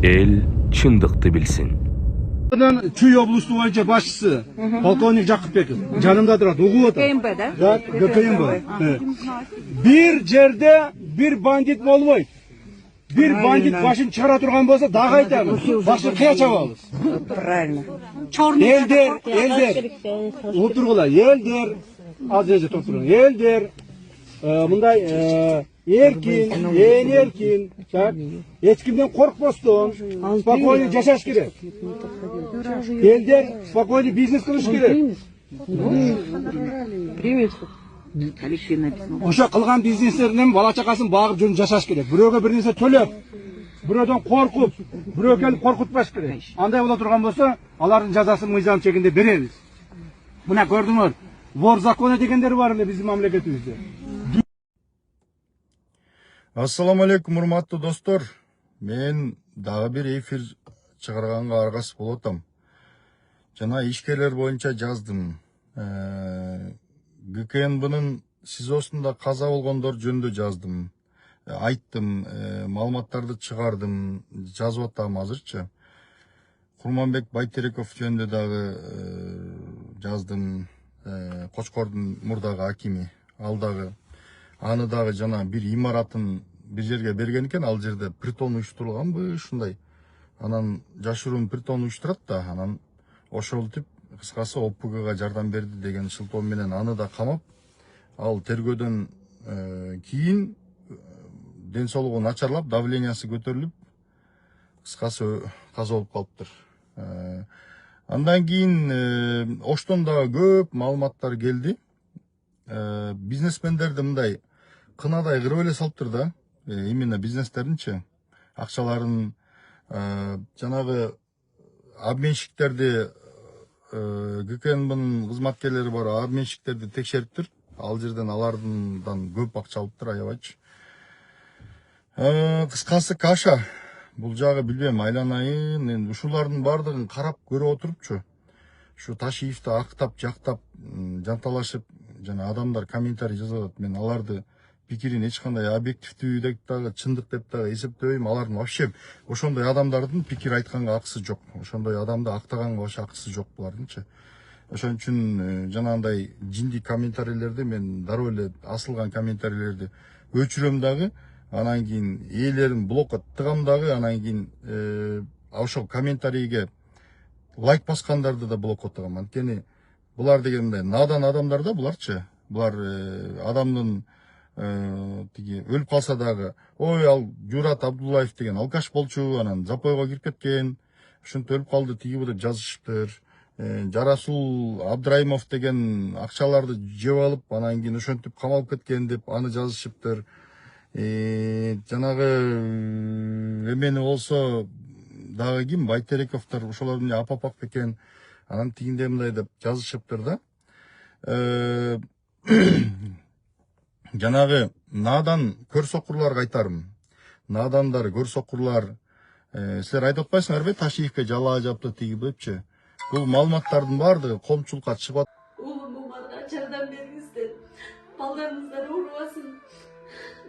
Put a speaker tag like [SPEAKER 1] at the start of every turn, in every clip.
[SPEAKER 1] эл чындыкты билсин.
[SPEAKER 2] Чүй облусу боюнча башчысы полковник Жакыпбеков жанымда турат, угуп атат.
[SPEAKER 3] ГКМБ да?
[SPEAKER 2] ГКМБ. Бир жерде бир бандит болбойт. Бир бандит башын чыгара турган болсо дагы айтабыз. Башын кыя чабабыз.
[SPEAKER 3] Правильно.
[SPEAKER 2] Элдер. Отургула, элдер. Азырже топтурган. Элдер. Мындай эркин, эркин, так? Эч кимден коркпостон, спокойно жашаш керек. Элдер спокойно бизнес кылыш керек.
[SPEAKER 3] Приветствую. Алексей написал.
[SPEAKER 2] Ошо кылган бизнестеринин бала чакасын багып жүрүп жашаш керек. Бирөөгө бир нерсе төлөп, бирөөдөн коркуп, бирөө келип коркутпаш керек. Андай боло турган болсо, алардын жазасын мыйзам чегинде беребиз. Мына көрдүңөр, вор законы дегендер бар эле биздин мамлекетибизде.
[SPEAKER 4] Ассаламу алейкум, урматтуу достор. Мен дагы бир эфир чыгарганга аргасыз болуп атам. Жана ишкерлер боюнча жаздым. ГКНБнын СИЗОсунда каза болгондор жөнүндө жаздым. Айттым, маалыматтарды чыгардым, жазып атам азырчы. Курманбек Байтереков жөнүндө дагы жаздым. Кочкордун мурдагы акими, ал дагы. Аны дагы жана бир имаратын бир жерге берген экен, ал жерде притон уюштурулганбы ушундай. Анан жашыруун притон уюштурат да, анан ошолтип кыскасы ОПГга жардам берди деген шылтоо менен аны да камап, ал тергөөдөн кийин ден соолугу начарлап, давлениясы көтөрүлүп, кыскасы каза болуп калыптыр. Андан кийин Оштон дагы көп маалыматтар келди. Бизнесмендерди мындай кынадай кырып эле салыптыр да, именно бизнестеринчи, акчаларын, жанагы обменщиктерди, ГКНБнын кызматкерлери бар обменщиктерди текшериптир, ал жерден алардан көп акча алыптыр, аябайчы. Кыскасы каша, бул жагы билбейм, айланайын, эми ушулардын бардыгын карап көрүп отурупчу, ушу Ташиевди актап, жактап, жанталашып, жана адамдар комментарий жазат. Мен аларды пикирин эч кандай объективдүү деп дагы, чындык деп дагы эсептебейм. Алардын вообще ошондой адамдардын пикир айтканга акысы жок. Ошондой адамды актаганга вообще акысы жок булардынчы. Ошон үчүн жанагындай жинди комментарийлерди мен дароо эле асылган комментарийлерди өчүрөм дагы. Анан кийин ээлерин блокко тыгам дагы. Анан кийин ошол комментарийге лайк баскандарды да блокко тыгам. Анткени булар деген мындай надан адамдар да буларчы. Булар адамдын тиги өлүп калса дагы, ой, ал Журат Абдуллаев деген алкаш болчу, анан запойго кирип кеткен, ушинтип өлүп калды, тиги деп жазышыптыр. Жарасул Абдрайымов деген акчаларды жеп алып, анан кийин ошентип камалып кеткен деп аны жазышыптыр. Жанагы эмени болсо дагы ким, Байтерековдор, ошолордун апапак экен, анан тигиндей мындай деп жазышыптыр да. Жанагы надан көрсокурларга айтарым. Надандар, көрсокурлар, силер айтып атпайсыңарбы, Ташиевке жалаа жапты тиги депчи. Бул маалыматтардын бардыгы коомчулукка чыгып атат.
[SPEAKER 5] Oğlum umarım çardan berinizdir. Ballarınızlar uğurlasın.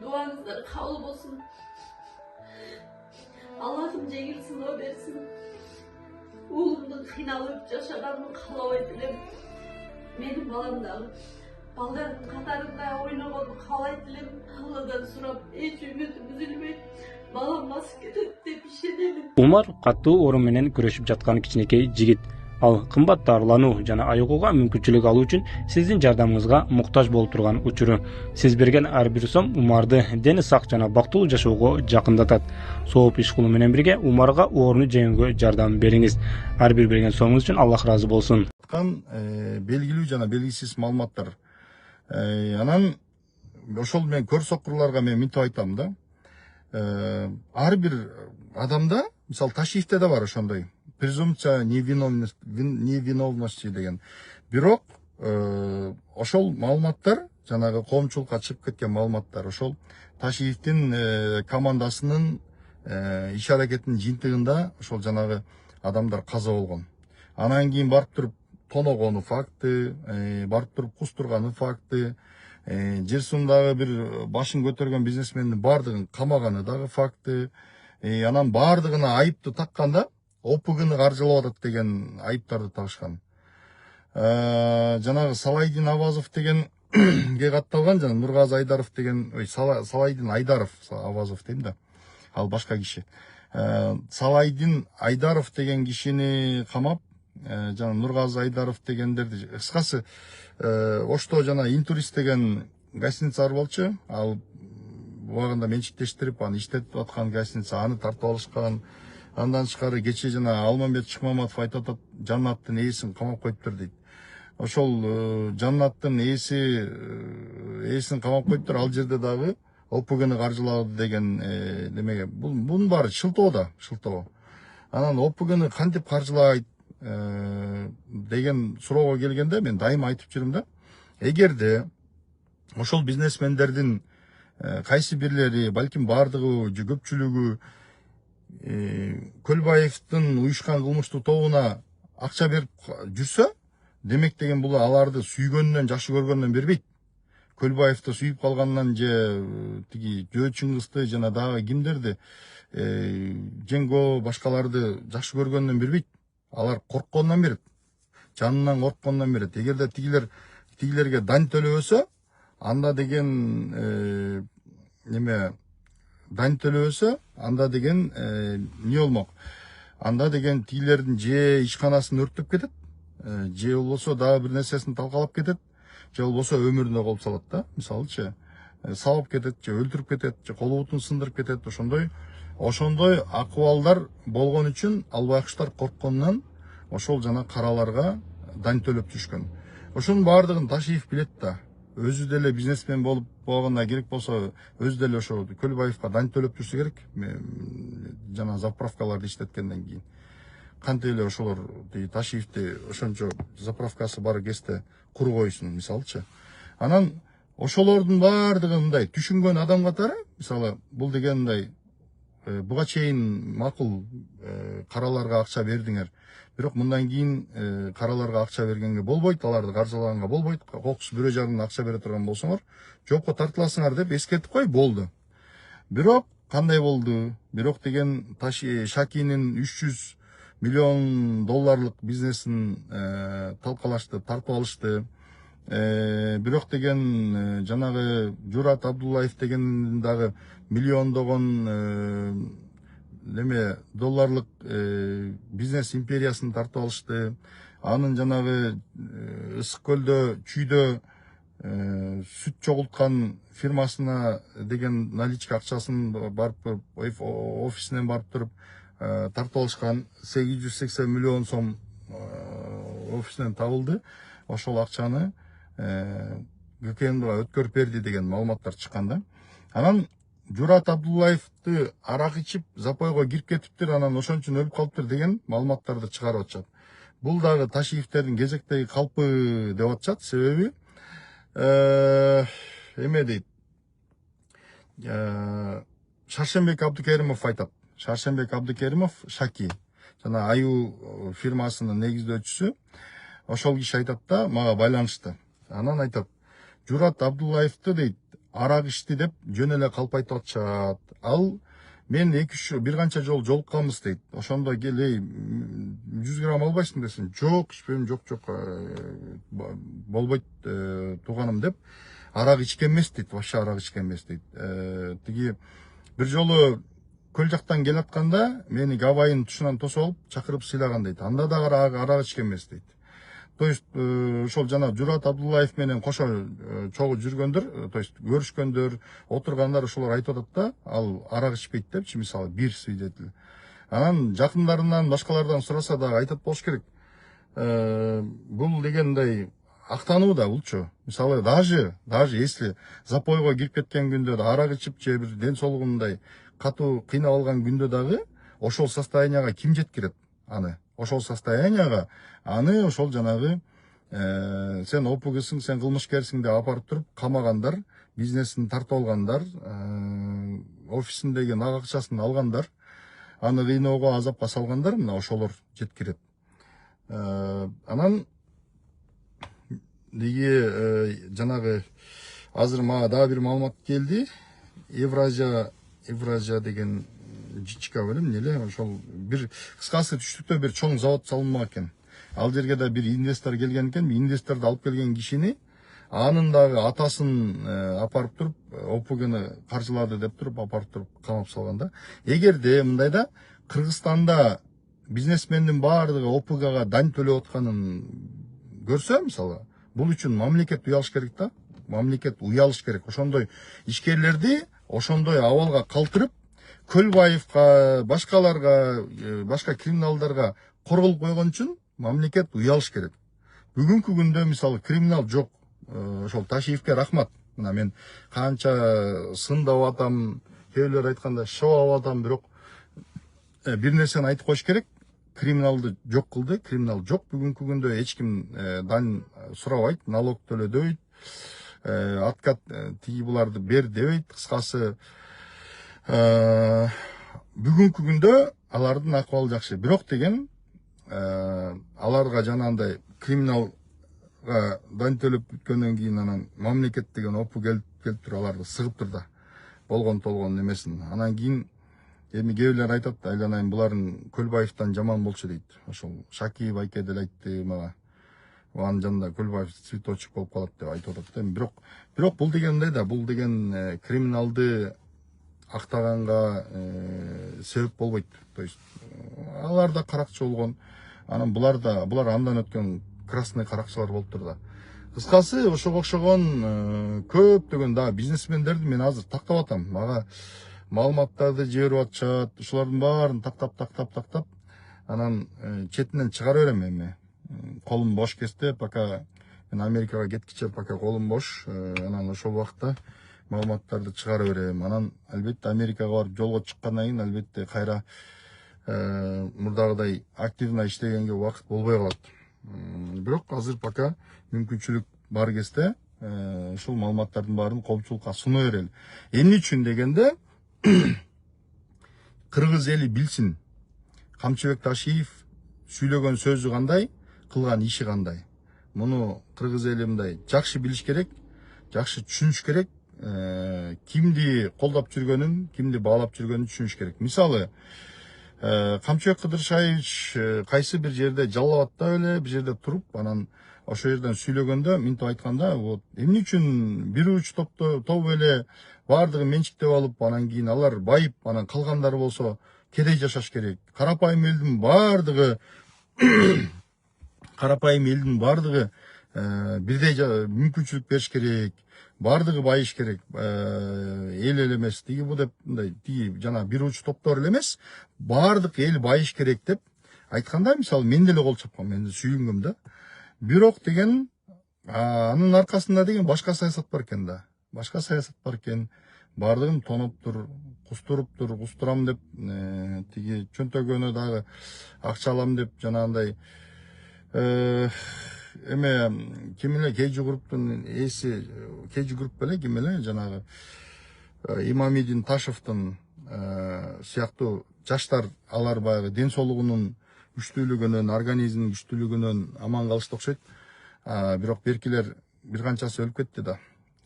[SPEAKER 5] Duanızlar kabul olsun. Allah'ım cengilsin o versin. Oğlumdan kınalıp yaşadanını kalava edilim. Benim balam da ballarının katarında oynamadı kalava edilim. Allah'dan sorap hiç ümitim üzülmeyin. Balam nasıl gitti bir şey dedim.
[SPEAKER 6] Умар катуу орун менен күрөшүп жаткан кичинекей жигит. Ал кымбат дарылануу жана айыгууга мүмкүнчүлүк алуу үчүн сиздин жардамыңызга муктаж болуп турган учуру. Сиз берген ар бир сом Умарды дени сак жана бактылуу жашоого жакындатат. Сооп иш кылуу менен бирге Умарга ооруну жеңүүгө жардам бериңиз. Ар бир берген сомуңуз үчүн Аллах ыраазы болсун.
[SPEAKER 4] Белгилүү жана белгисиз маалыматтар. Анан ошол мен көрсокурларга мен мынтип айтам да. Ар бир адамда, мисалы Ташиевте да бар ошондой презумпция невиновности деген. Бирок ошол маалыматтар, жанагы коомчулукка чыгып кеткен маалыматтар, ошол Ташиевдин командасынын иш аракетинин жыйынтыгында ошол жанагы адамдар каза болгон. Анан кийин барып туруп тоногону факты, барып туруп кустурганы факты, жер сундагы бир башын көтөргөн бизнесмендин бардыгын камаганы дагы факты, Анан бардыгына айыпты такканда ОПГны каржылап атат деген айыптарды тагышкан. Жанагы Салайдин Авазов дегенге катталган, жана Нургазы Айдаров деген, Салайдин Айдаров, Авазов дейм да, ал башка киши. Салайдин Айдаров деген кишини камап, жана Нургазы Айдаров дегендерди, кыскасы ошто жана Интурист деген гостиница бар болчу, ал убагында менчиктештирип аны иштетип аткан гостиница, аны тартып алышкан. Андан тышкары кече жана Алмамбет Чыкмаматов айтып атат, Жаннаттын ээсин камап коюптур дейт. Ошол Жаннаттын ээсин камап коюптур, ал жерде дагы ОПГны каржылады деген немеге. Бунун баары шылтоо да, шылтоо. Анан ОПГны кантип каржылайт деген суроого келгенде мен дайыма айтып жүрүм да. Эгерде ошол бизнесмендердин кайсы бирлери, балким бардыгы же көпчүлүгү Көлбаевдин уюшкан кылмыштуу тобуна акча берип жүрсө, демек деген бул аларды сүйгөндөн, жакшы көргөндөн бербейт. Көлбаевди сүйүп калгандан же тиги Жөө Чыңгызды жана дагы кимдерди, Женго башкаларды жакшы көргөндөн бербейт. Алар корккондон берет. Жанынан корккондон берет. Эгерде тигилерге дань төлөбөсө, анда деген дань төлөбөсө, анда деген не болмок? Анда деген тигилердин же ишканасын өрттөп кетет, же болбосо дагы бир нерсесин талкалап кетет, же болбосо өмүрүнө кол салат да. Мисалычы, сабап кетет, же өлтүрүп кетет, же колу бутун сындырып кетет. Ошондой акыбалдар болгон үчүн ал байкуштар корккондон ошол жана караларга дань төлөп жүрүшкөн. Ошонун баардыгын Ташиев билет да. Өзү деле бизнесмен болуп болгондо керек болсо, өзү деле ошо Көлбаевга дань төлөп жүрсө керек. Жана заправкаларды иштеткенден кийин. Кантип эле ошолор Ташиевди ошончо заправкасы бар кезде куру койсун, мисалычы. Анан ошолордун баардыгын мындай түшүнгөн адам катары, мисалы, бул дегендай буга чейин макул караларга акча бердиңер. Бирок мындан кийин караларга акча бергенге болбойт, аларды каржылаганга болбойт. Кокус бирөө жагынан акча бере турган болсоңор, жокко тартыласыңар деп эскертип кой, болду. Бирок кандай болду? Бирок деген Шакинин 300 миллион долларлык бизнесин талкалашты, тартып алышты. Бирок деген жанагы Журат Абдуллаев деген дагы миллиондогон долларлык бизнес империясын тартып алышты. Анын жанагы Ысык көлдө, Чүйдө сүт чогулткан фирмасына деген наличка акчасын барып офисинен барып туруп тартып алышкан. 880 миллион сом офисинен табылды. Ошол акчаны ГКМга өткөрүп берди деген маалыматтар чыккан да. Анан Журат Абдуллаевди арак ичип запойго кирип кетиптир, анан ошон үчүн өлүп калыптыр деген маалыматтарды чыгарып атышат. Бул дагы Ташиевтердин кезектеги калпы деп атышат. Себеби эме дейт. Шаршенбек Абдыкеримов айтат. Шаршенбек Абдыкеримов, Шаки, жана Аю фирмасынын негиздөөчүсү. Ошол киши айтат да, мага байланышты. Анан айтат, Журат Абдуллаевди дейт, арак ичти деп жөн эле калп айтып атышат. Ал мен 2-3 бир канча жол жолукканбыз дейт. Ошондо кел, 100 грамм албайсың десин. Жок, ичпейм, жок, болбойт тууганым деп арак ичкен эмес дейт, вообще арак ичкен эмес дейт. Тиги бир жолу көл жактан келатканда мени Гавайын тушунан тосуп алып чакырып сыйлаган дейт. Анда да арак ичкен эмес дейт. То есть ошол жана Журат Абдуллаев менен кошо чогуу жүргөндөр, то есть көрүшкөндөр, отургандар ошолор айтып атат да, ал арак ичпейт депчи, мисалы, бир свидетель. Анан жакындарынан, башкалардан сураса дагы айтат болуш керек. Бул дегендей актануу да булчу. Мисалы, даже если запойго кирип кеткен күндө да арак ичип же бир ден соолугундай катуу кыйнап алган күндө дагы ошол состоянияга ким жеткирет аны? Ошол состоянияга аны ошол жанагы сен ОПГсың, сен кылмышкерсиң деп апарып туруп камагандар, бизнесин тартып алгандар, офисиндеги нак акчасын алгандар, аны кыйноого, азапка салгандар, мына ошолор жеткирет. Анан диги жанагы азыр мага дагы бир маалымат келди. Евразия деген жичка белем эле ошол бир кыскасы түштүктө бир чоң завод салынмак экен. Ал жерге да бир инвестор келген экен. Инвесторду алып келген кишини анын дагы атасын апарып туруп ОПГны каржылады деп туруп апарып туруп камап салган да. Эгерде мындайда Кыргызстанда бизнесмендин баардыгы ОПГга дань төлөп атканын көрсө, мисалы, бул үчүн мамлекет уялыш керек да. Мамлекет уялыш керек. Ошондой ишкерлерди ошондой абалга калтырып, Көлбаевка, башкаларга, башка криминалдарга корголуп койгон үчүн мамлекет уялыш керек. Бүгүнкү күндө мисалы криминал жок. Ошол Ташиевке рахмат. Мына мен канча сындап атам, кээ бирлер айтканда шоп атам, бирок бир нерсени айтып коюш керек. Криминалды жок кылды. Криминал жок. Бүгүнкү күндө эч ким дань сурабайт, налог төлө дебейт, откат тиги буларды бер дебейт. Кыскасы бүгүнкү күндө алардын акыбалы жакшы. Бирок деген аларга жанагындай криминалга дань төлөп бүткөндөн кийин анан мамлекет деген опу келип туруп аларды сыгып тур да. Болгон толгон немесин. Анан кийин эми кээ бирлер айтат, айланайын булардын Көлбаевден жаман болчу дейт. Ошол Шакиев айке деле айтты мага. Анын жанында Көлбаев цветочек болуп калат деп айтып атат. Бирок бул дегенде да, бул деген криминалды актаганга себеп болбойт. То есть алар да каракчы болгон. Анан булар андан өткөн красный каракчылар болуптур да. Кыскасы ошого окшогон көптөгөн да бизнесмендерди мен азыр тактап атам. Мага маалыматтарды жиберип атышат. Ушулардын баарын тактап анан четинен чыгара берем эми. Колум бош кезде, пока мен Америкага кеткиче пока колум бош, анан ошол убакта маалыматтарды чыгара берем. Анан албетте Америкага барып жолго чыккандан кийин албетте кайра мурдагыдай активно иштегенге убакыт болбой калат. Бирок азыр пока мүмкүнчүлүк бар кезде ушул маалыматтардын баарын коомчулукка суна берели. Эмне үчүн дегенде кыргыз эли билсин. Камчыбек Ташиев сүйлөгөн сөзү кандай, кылган иши кандай. Муну кыргыз эли мындай жакшы билиш керек, жакшы түшүнүш керек. Кимди колдоп жүргөнүн, кимди баалап жүргөнүн түшүнүш керек. Мисалы, Камчыбек Кыдыршаевич кайсы бир жерде Жалал Абадта эле бир жерде туруп, анан ошол жерден сүйлөгөндө, мынтип айтканда, вот эмне үчүн бир уч топ эле баардыгын менчиктеп алып, анан кийин алар байып, анан калгандары болсо кедей жашаш керек. Карапайым элдин баардыгы бирдей мүмкүнчүлүк бериш керек. Баардыгы байыш керек. Эл эмес, тиги бу деп мындай тиги жана бир уч топтор эле эмес, баардык эл байыш керек деп айтканда, мисалы мен деле кол чапкам, мен сүйүнгөм да. Бирок деген анын аркасында деген башка саясат бар экен да. Башка саясат бар экен. Баардыгын тоноптур, кустуруптур, кустурам деп, тиги чөнтөгөнө дагы акча алам деп жанагындай эме ким эле KG групптун ээси, KG групп беле ким эле жанагы Имамидин Ташевдин сыяктуу жаштар алар баягы ден соолугунун күчтүүлүгүнөн, организмдин күчтүүлүгүнөн аман калышты окшойт. Бирок беркилер бир канчасы өлүп кетти да.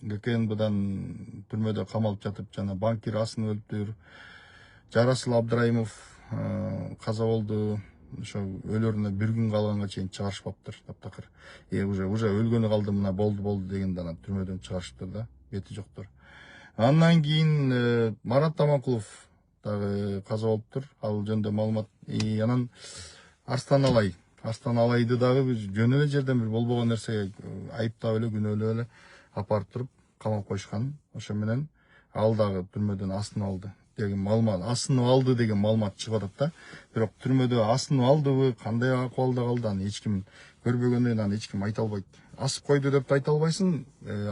[SPEAKER 4] ГКНБдан түрмөдө камалып жатып, жана банкир Асын өлүптүр. Жарасыл Абдраимов каза болду. Ошо өлөрүнө бир күн калганга чейин чыгарышпаптыр, таптакыр. Уже өлгөнү калды, мына болду дегенде анан түрмөдөн чыгарышыптыр да, бети жоктор. Андан кийин Марат Тамакулов дагы каза болуптур. Ал жөнүндө маалымат. Анан Арстан Алайды дагы бир жөн эле жерден бир болбогон нерсеге айыптап эле, күнөөлөп эле апарып туруп камап коюшкан. Ошо менен ал дагы түрмөдөн асынып алды деген маалымат, асынып алды деген маалымат чыгып атат да. Бирок түрмөдө асынып алдыбы, кандай акыбалда калды, аны эч ким көрбөгөндөн аны эч ким айта албайт. Асып койду деп айта албайсың,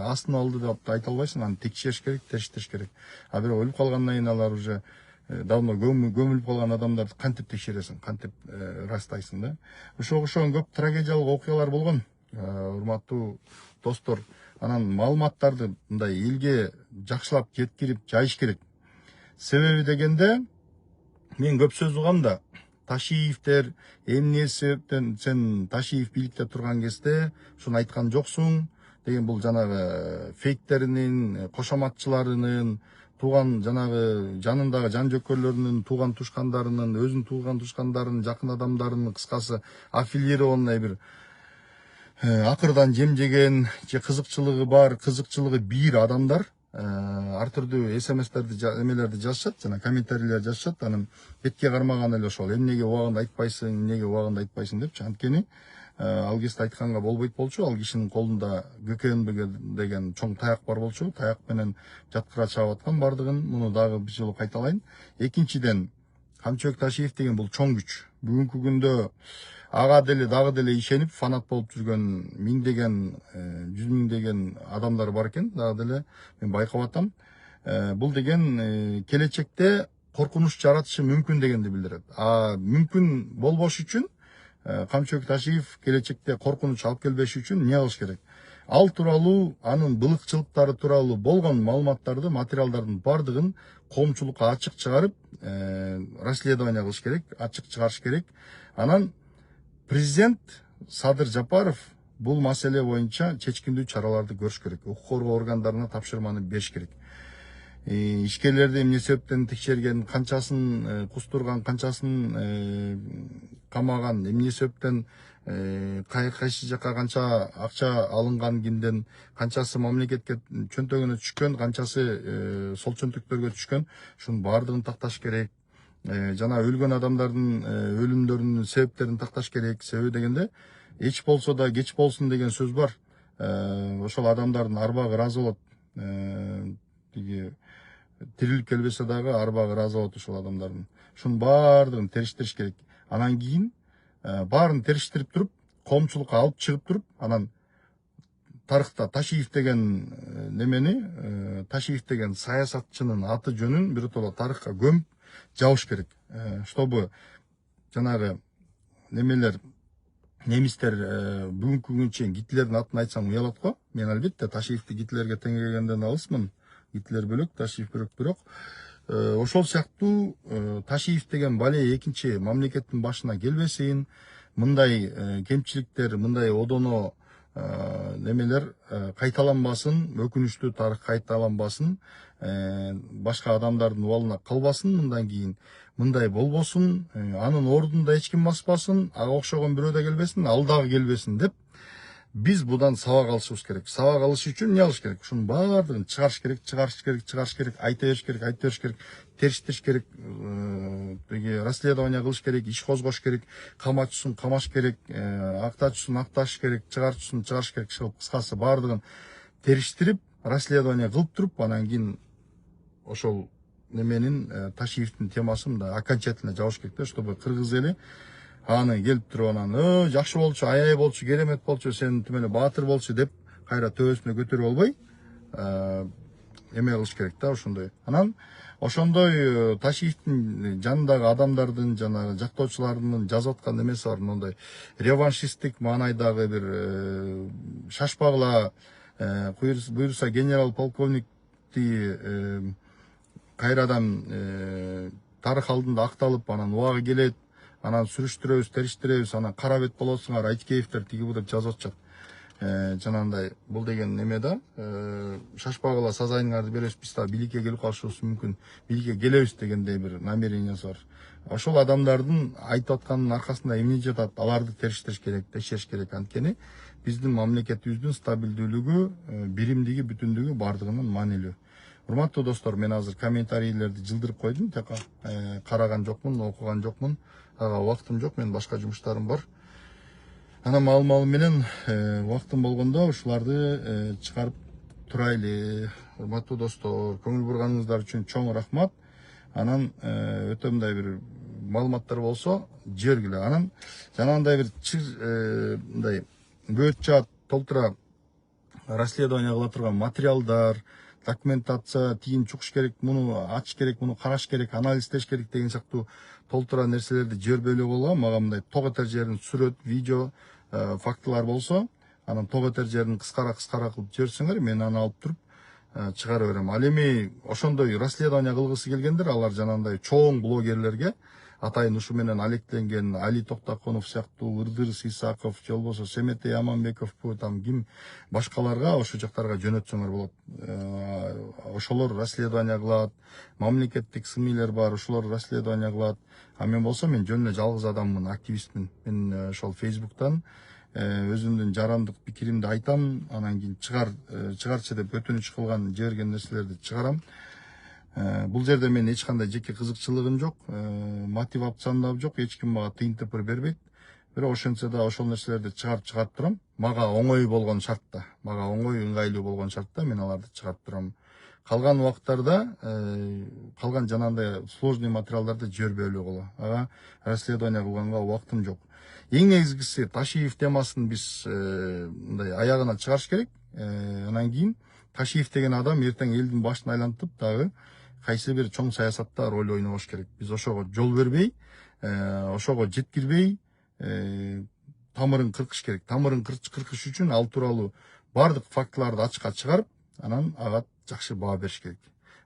[SPEAKER 4] асынып алды деп айта албайсың, аны текшериш керек, териштириш керек. Бирок өлүп калгандан кийин алар уже давно көмүлүп калган адамдарды кантип текшересиң, кантип ырастайсың да. Ошого окшогон көп трагедиялык окуялар болгон. Урматтуу достор, анан маалыматтарды мындай элге жакшылап жеткирип жайыш керек. Себеби дегенде мен көп сөз угам да, Ташиевдер эмне себептен сен Ташиев бийликте турган кезде шуну айткан жоксуң деген бул жанагы фейктеринин, кошоматчыларынын, тууган жанагы жанындагы жан жөкөрлөрүнүн, тууган тушкандарынын, өзүнүн тууган тушкандарынын, жакын адамдарынын, кыскасы аффилированный бир акырдан жем жеген же кызыкчылыгы бар, кызыкчылыгы бир адамдар ар түрдүү смстерди эмелерди жазышат, жана комментарийлер жазышат. Анан бетке кармаган эле ошол эмнеге убагында айтпайсың, эмнеге убагында айтпайсың депчи. Анткени ал кезде айтканга болбойт болчу. Ал кишинин колунда ГКНБ деген чоң таяк бар болчу. Таяк менен жаткыра чаап аткан бардыгын. Муну дагы бир жолу кайталайын. Экинчиден, Камчыбек Ташиев деген бул чоң күч. Бүгүнкү күндө ага деле дагы деле ишенип фанат болуп жүргөн миңдеген, 100 миңдеген адамдар бар экен. Дагы деле мен байкап атам. Бул деген келечекте коркунуч жаратышы мүмкүн дегенди билдирет. Мүмкүн болбош үчүн Камчыбек Ташиев келечекте коркунуч алып келбеш үчүн эмне кылыш керек? Ал тууралуу, анын былыкчылыктары тууралуу болгон маалыматтарды, материалдардын бардыгын коомчулукка ачык чыгарып, расследование кылыш керек, ачык чыгарыш керек. Анан президент Садыр Жапаров бул маселе боюнча чечкиндүү чараларды көрүш керек. Укук коргоо органдарына тапшырманы бериш керек. Ишкерлерди эмне себептен текшерген, канчасын кустурган, канчасын камаган, эмне себептен кайсы жака канча акча алынган, кимден, канчасы мамлекетке чөнтөгүнө түшкөн, канчасы сол чөнтөктөргө түшкөн, ушунун баардыгын такташ керек. Жана өлгөн адамдардын өлүмдөрүнүн себептерин такташ керек. Себеби дегенде эч болсо да кеч болсун деген сөз бар. Ошол адамдардын арбагы ыраазы болот. Тирилип келбесе дагы арбагы ыраазы болот ошол адамдардын. Ушунун баардыгын териштириш керек. Анан кийин баарын териштирип туруп, коомчулукка алып чыгып туруп, анан тарыхта Ташиев деген немени, Ташиев деген саясатчынын аты жөнүн биротоло тарыхка көмүп жабыш керек. Чтобы жанагы немелер, немистер бүгүнкү күнгө чейин Гитлердин атын айтсам уялат го. Мен албетте Ташиевди Гитлерге теңегенден алысмын. Гитлер бөлөк, Ташиев бөлөк, бирок ошол сыяктуу Ташиев деген бале экинчи мамлекеттин башына келбесин, мындай кемчиликтер, мындай одоно немелер кайталанбасын, өкүнүчтүү тарых кайталанбасын, башка адамдардын убалына калбасын, мындан кийин мындай болбосун, анын ордунда эч ким баспасын, ага окшогон бирөө да келбесин, ал дагы келбесин деп биз будан сабак алышыбыз керек. Сабак алыш үчүн эмне кылыш керек? Ушунун баардыгын чыгарыш керек, айта бериш керек, териштириш керек, расследование кылыш керек, иш козгош керек, камачысын камаш керек, актачысын акташ керек, чыгарчысын чыгарыш керек. Кыскасы баардыгын териштирип, расследование кылып туруп, анан кийин ошол неменин Ташиевдин темасын да окончательно жабыш керек да, чтобы кыргыз эли аны келип туруп анан жакшы болчу, аябай болчу, керемет болчу, сен тим эле баатыр болчу деп кайра төбөсүнө көтөрүп албай эме кылыш керек да, ошондой. Анан ошондой Ташиевдин жанындагы адамдардын, жанагы жактоочуларынын жазып аткан эмеси бар, мындай реваншисттик маанайдагы бир шашпагыла, буюрса генерал полковникти кайрадан тарых алдында акталып, анан убагы келет, анан сүрүштүрөбүз, териштиребиз, анан кара бет болосуңар, Айткеевдер тиги бу деп жазып атышат. Жанагындай бул деген неме да, шашпагыла сазайыңарды беребиз, биз да бийликке келип калышыбыз мүмкүн, бийликке келебиз дегендей бир намерениясы бар. Ошол адамдардын айтып атканынын аркасында эмне жатат, аларды териштириш керек, текшериш керек. Анткени биздин мамлекетибиздин стабилдүүлүгү, биримдиги, бүтүндүгү бардыгынын маанилүү. Урматтуу достор, мен азыр комментарийлерди жылдырып койдум, тек караган жокмун, окуган жокмун. Ага убактым жок, мен башка жумуштарым бар. Анан маал менен убактым болгондо ушуларды чыгарып турайлы. Урматтуу достор, көңүл бурганыңыздар үчүн чоң рахмат. Анан өтө мындай бир маалыматтар болсо жибергиле. Анан жанагындай бир мындай бөт жаат толтура расследование кыла турган материалдар, документация, тигин чукуш керек, муну ачыш керек, муну караш керек, анализдеш керек деген сыяктуу толтура нерселерди жибербөйлө болго. Мага мындай ток этер жерин сүрөт, видео, фактылар болсо, анан ток этер жерин кыскара кылып жиберсеңер, мен аны алып туруп чыгарып берем. Ал эми ошондой расследование кылгысы келгендер, алар жанагындай чоң блогерлерге атайын ушу менен алекленген Али Токтоконов сыяктуу, Ырдырыс Исаков, же болбосо Семетей Аманбековпу, там ким башкаларга ошол жактарга жөнөтсөңөр болот. Ошолор расследование кылат, мамлекеттик СМИлер бар, ошолор расследование кылат. А мен болсо мен жөн эле жалгыз адаммын, активистмин. Мен ошол Facebook'тан өзүмдүн жарандык пикиримди айтам, анан кийин чыгарчы деп өтүнүч кылган жиберген нерселерди чыгарам. Бул жерде мен эч кандай жеке кызыкчылыгым жок, мотивациям да жок, эч ким мага тыйын тыпыр бербейт. Бирок ошентсе да ошол нерселерди чыгарып турам. Мага оңой болгон шартта, мага оңой ыңгайлуу болгон шартта мен аларды чыгарып турам. Калган убакыттарда, калган жанагындай сложный материалдарды жибербей эле койгула. Ага расследование кылганга убактым жок. Эң негизгиси Ташиев темасын биз мындай аягына чыгарыш керек. Анан кийин Ташиев деген адам эртең элдин башын айлантып дагы кайсы бир чоң саясатта роль ойнобош керек. Биз ошого жол бербей, ошого жеткирбей, тамырын кыркыш керек. Тамырын кыркыш үчүн ал тууралуу бардык фактыларды ачыкка чыгарып, анан ага жакшы баа бериш керек.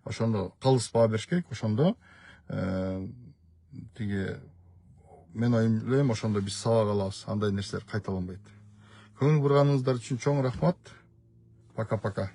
[SPEAKER 4] Ошондо калыс баа бериш керек. Ошондо тиги мен ойлойм, ошондо биз сабак алабыз. Андай нерселер кайталанбайт. Көңүл бурганыңыздар үчүн чоң рахмат. Пока-пока.